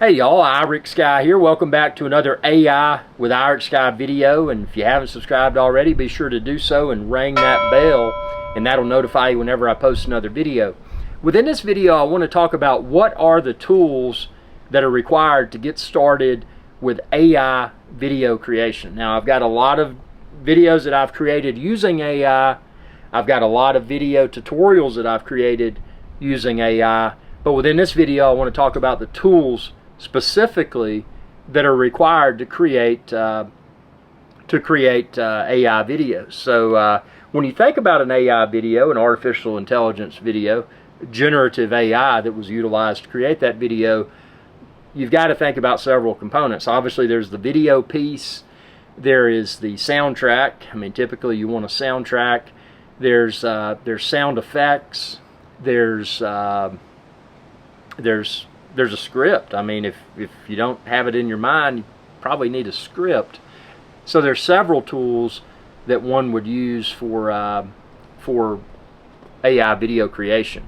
Hey y'all, IrixGuy here. Welcome back to another AI with IrixGuy video. And if you haven't subscribed already, be sure to do so and ring that bell, and that'll notify you whenever I post another video. Within this video, I want to talk about what are the tools that are required to get started with AI video creation. Now, I've got a lot of videos that I've created using AI. I've got a lot of video tutorials that I've created using AI. But within this video, I want to talk about the tools specifically that are required to create AI videos. So when you think about an AI video, an artificial intelligence video, generative AI that was utilized to create that video, you've got to think about several components. Obviously, there's the video piece. There is the soundtrack. I mean, typically you want a soundtrack. There's sound effects. There's a script. I mean, if you don't have it in your mind, you probably need a script. So there's several tools that one would use for AI video creation.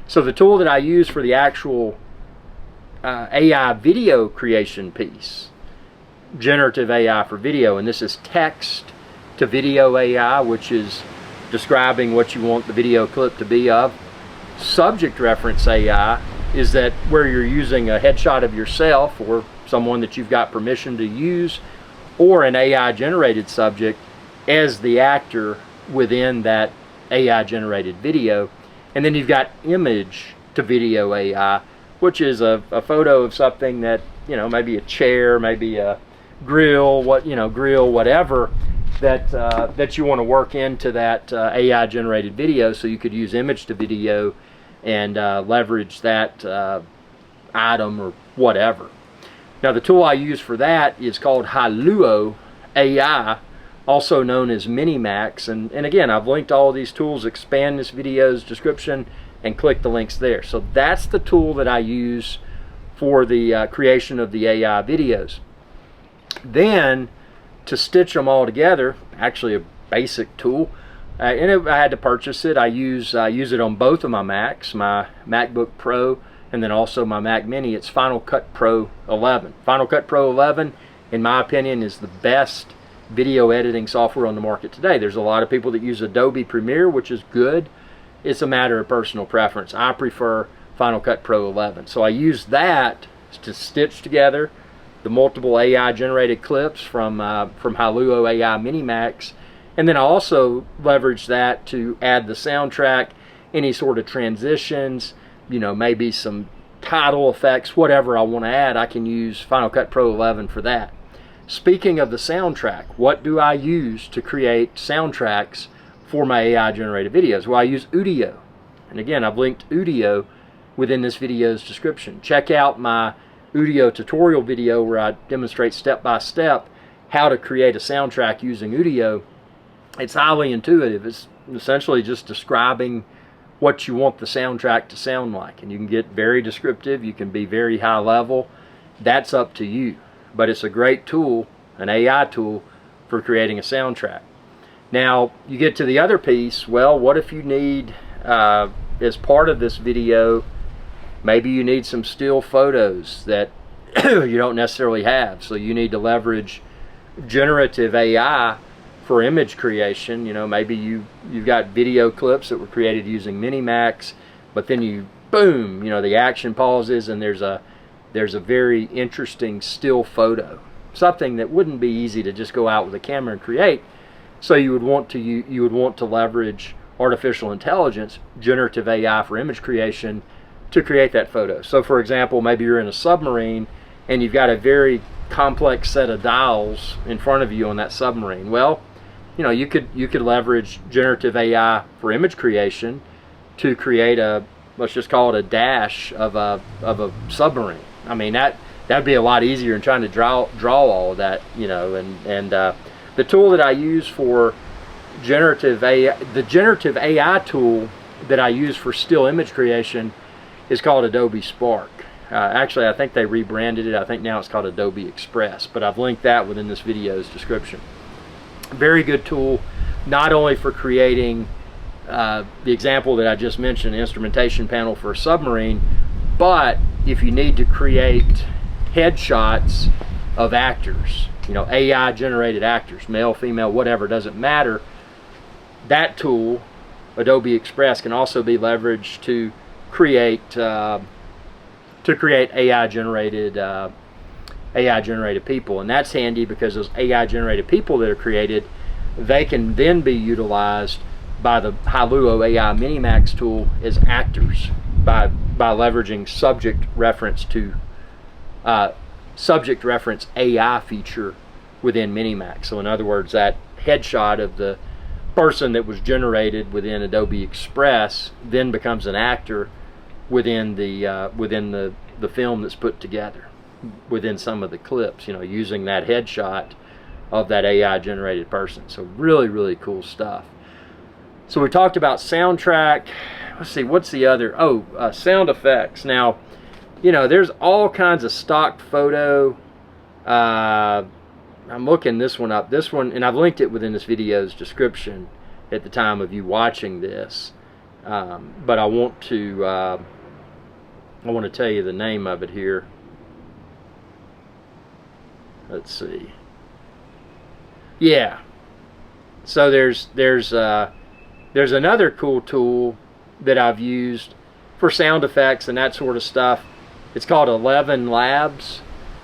So the tool that I use for the actual AI video creation piece, generative AI for video, and this is text to video AI, which is describing what you want the video clip to be of. Subject reference AI is that where you're using a headshot of yourself or someone that you've got permission to use, or an AI generated subject as the actor within that AI generated video. And then you've got image to video AI, which is a photo of something that, maybe a chair, maybe a grill, whatever that you want to work into that AI generated video. So you could use image to video and leverage that item or whatever. Now, the tool I use for that is called Haluo AI, also known as Minimax. And again, I've linked all of these tools. Expand this video's description and click the links there. So that's the tool that I use for the creation of the AI videos. Then, to stitch them all together, actually a basic tool, and I had to purchase it. I use it on both of my Macs, my MacBook Pro and then also my Mac Mini. It's Final Cut Pro 11. Final Cut Pro 11, in my opinion, is the best video editing software on the market today. There's a lot of people that use Adobe Premiere, which is good. It's a matter of personal preference. I prefer Final Cut Pro 11. So I use that to stitch together the multiple AI generated clips from Haluo AI Minimax. And then I also leverage that to add the soundtrack, any sort of transitions, maybe some title effects, whatever I want to add. I can use Final Cut Pro 11 for that. Speaking of the soundtrack, what do I use to create soundtracks for my AI generated videos? Well, I use Udio. And again, I've linked Udio within this video's description. Check out my Udio tutorial video where I demonstrate step by step how to create a soundtrack using Udio. It's highly intuitive. It's essentially just describing what you want the soundtrack to sound like, and you can get very descriptive, you can be very high level. That's up to you, but it's a great tool, an AI tool for creating a soundtrack. Now you get to the other piece. Well, what if you need as part of this video, maybe you need some still photos that you don't necessarily have, so you need to leverage generative AI for image creation. Maybe you've got video clips that were created using Minimax, but then boom, the action pauses and there's a very interesting still photo, something that wouldn't be easy to just go out with a camera and create. So you would want to leverage artificial intelligence, generative AI for image creation, to create that photo. So for example, maybe you're in a submarine and you've got a very complex set of dials in front of you on that submarine. Well, you could leverage generative AI for image creation to create let's just call it a dash of a submarine. I mean, that'd be a lot easier than trying to draw all of that, and the tool that I use for generative AI, the generative AI tool that I use for still image creation, is called Adobe Spark. Actually, I think they rebranded it. I think now it's called Adobe Express, but I've linked that within this video's description. Very good tool, not only for creating the example that I just mentioned, the instrumentation panel for a submarine, but if you need to create headshots of actors, AI generated actors, male, female, whatever, doesn't matter. That tool, Adobe Express, can also be leveraged to create AI generated people, and that's handy because those AI generated people that are created, they can then be utilized by the Hailuo AI Minimax tool as actors by leveraging subject reference AI feature within Minimax. So in other words, that headshot of the person that was generated within Adobe Express then becomes an actor within the film that's put together, within some of the clips, using that headshot of that AI generated person. So really, really cool stuff. So we talked about soundtrack. Let's see, what's the other? Sound effects. Now, there's all kinds of stock photo. I'm looking this one up. This one, and I've linked it within this video's description at the time of you watching this. But I want to tell you the name of it here. Let's see. Yeah. So there's another cool tool that I've used for sound effects and that sort of stuff. It's called 11 Labs,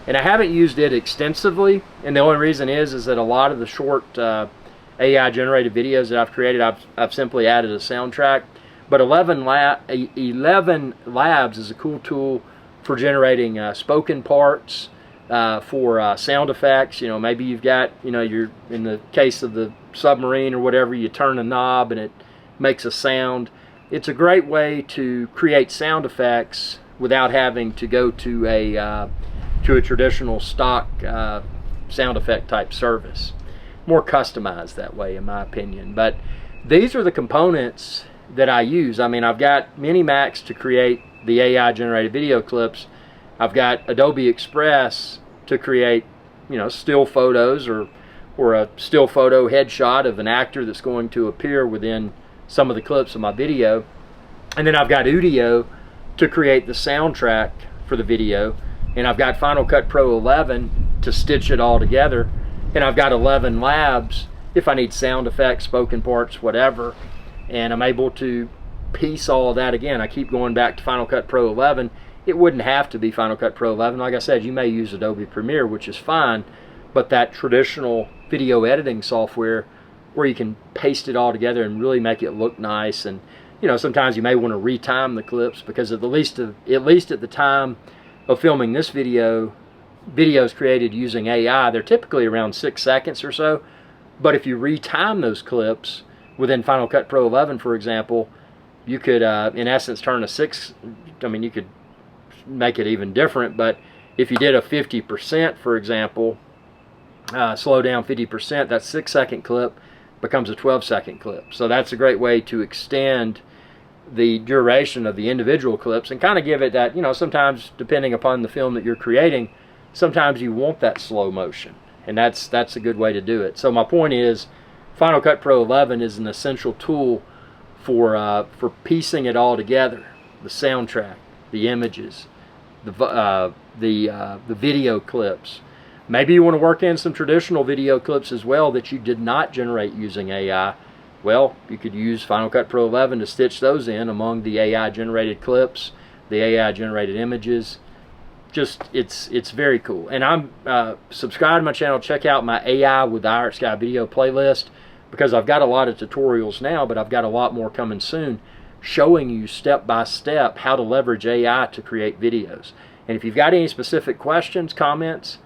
and I haven't used it extensively. And the only reason is that a lot of the short AI generated videos that I've created, I've simply added a soundtrack. But 11 Labs is a cool tool for generating spoken parts, for sound effects. Maybe you've got, you're in the case of the submarine or whatever, you turn a knob and it makes a sound. It's a great way to create sound effects without having to go to a traditional stock sound effect type service. More customized that way, in my opinion. But these are the components that I use. I mean, I've got Minimax to create the AI generated video clips. I've got Adobe Express to create, still photos or a still photo headshot of an actor that's going to appear within some of the clips of my video. And then I've got Udio to create the soundtrack for the video. And I've got Final Cut Pro 11 to stitch it all together. And I've got 11 Labs if I need sound effects, spoken parts, whatever. And I'm able to piece all of that again. I keep going back to Final Cut Pro 11. It wouldn't have to be Final Cut Pro 11. Like I said, you may use Adobe Premiere, which is fine, but that traditional video editing software where you can paste it all together and really make it look nice. And sometimes you may want to retime the clips, because at least at the time of filming this video, videos created using AI, they're typically around 6 seconds or so. But if you retime those clips within Final Cut Pro 11, for example, you could, in essence, turn a 6. I mean, you could make it even different, but if you did a 50%, for example, slow down 50%, that 6-second clip becomes a 12-second clip. So that's a great way to extend the duration of the individual clips and kind of give it that, sometimes depending upon the film that you're creating, sometimes you want that slow motion, and that's a good way to do it. So my point is, Final Cut Pro 11 is an essential tool for piecing it all together: the soundtrack, the images, the video clips. Maybe you want to work in some traditional video clips as well that you did not generate using AI. Well, you could use Final Cut Pro 11 to stitch those in among the AI generated clips, the AI generated images. Just, it's very cool. And I'm subscribe to my channel. Check out my AI with the IrixGuy video playlist, because I've got a lot of tutorials now, but I've got a lot more coming soon, showing you step by step how to leverage AI to create videos. And if you've got any specific questions, comments,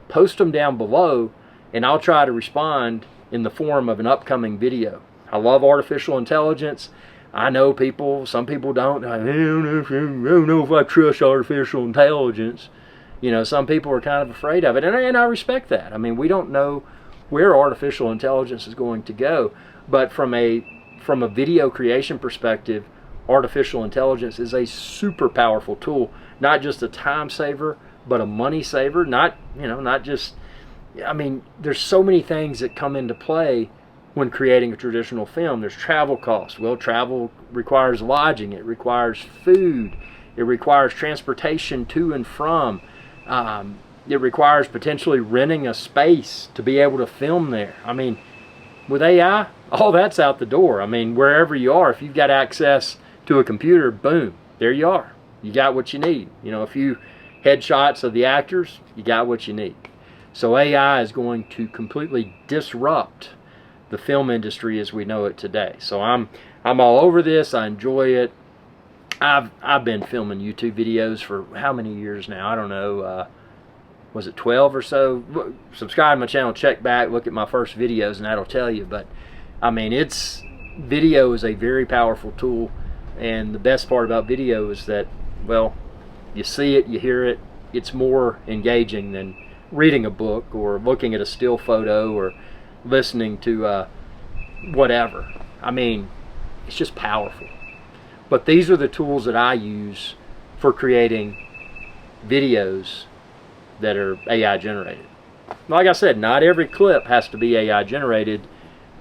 post them down below, and I'll try to respond in the form of an upcoming video. I love artificial intelligence. I know some people don't. I don't know if I trust artificial intelligence. Some people are kind of afraid of it, and I respect that. I mean, we don't know where artificial intelligence is going to go, but from a video creation perspective, artificial intelligence is a super powerful tool. Not just a time saver, but a money saver. Not just. I mean, there's so many things that come into play when creating a traditional film. There's travel costs. Well, travel requires lodging. It requires food. It requires transportation to and from. It requires potentially renting a space to be able to film there. I mean, with AI, all that's out the door. I mean, wherever you are, if you've got access to a computer, boom, there you are. You got what you need. You know, a few headshots of the actors, you got what you need. So AI is going to completely disrupt the film industry as we know it today. So I'm all over this. I enjoy it. I've been filming YouTube videos for how many years now? I don't know. Was it 12 or so? Subscribe to my channel, check back, look at my first videos, and that'll tell you. But I mean, video is a very powerful tool, and the best part about video is that, well, you see it, you hear it. It's more engaging than reading a book or looking at a still photo or listening to whatever. I mean, it's just powerful. But these are the tools that I use for creating videos that are AI generated. Like I said, not every clip has to be AI generated,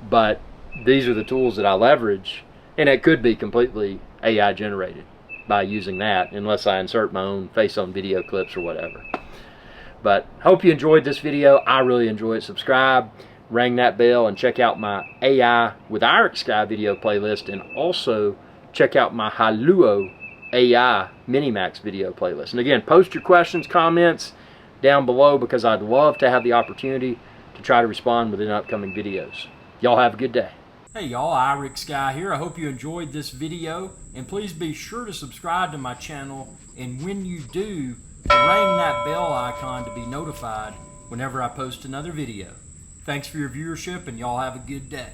but these are the tools that I leverage, and it could be completely AI generated by using that, unless I insert my own face on video clips or whatever. But hope you enjoyed this video. I really enjoyed it. Subscribe, ring that bell, and check out my AI with IrixGuy video playlist, and also check out my Haluo AI Minimax video playlist. And again, post your questions, comments down below, because I'd love to have the opportunity to try to respond within upcoming videos. Y'all have a good day. Hey y'all, IrixGuy here. I hope you enjoyed this video, and please be sure to subscribe to my channel, and when you do, ring that bell icon to be notified whenever I post another video. Thanks for your viewership, and y'all have a good day.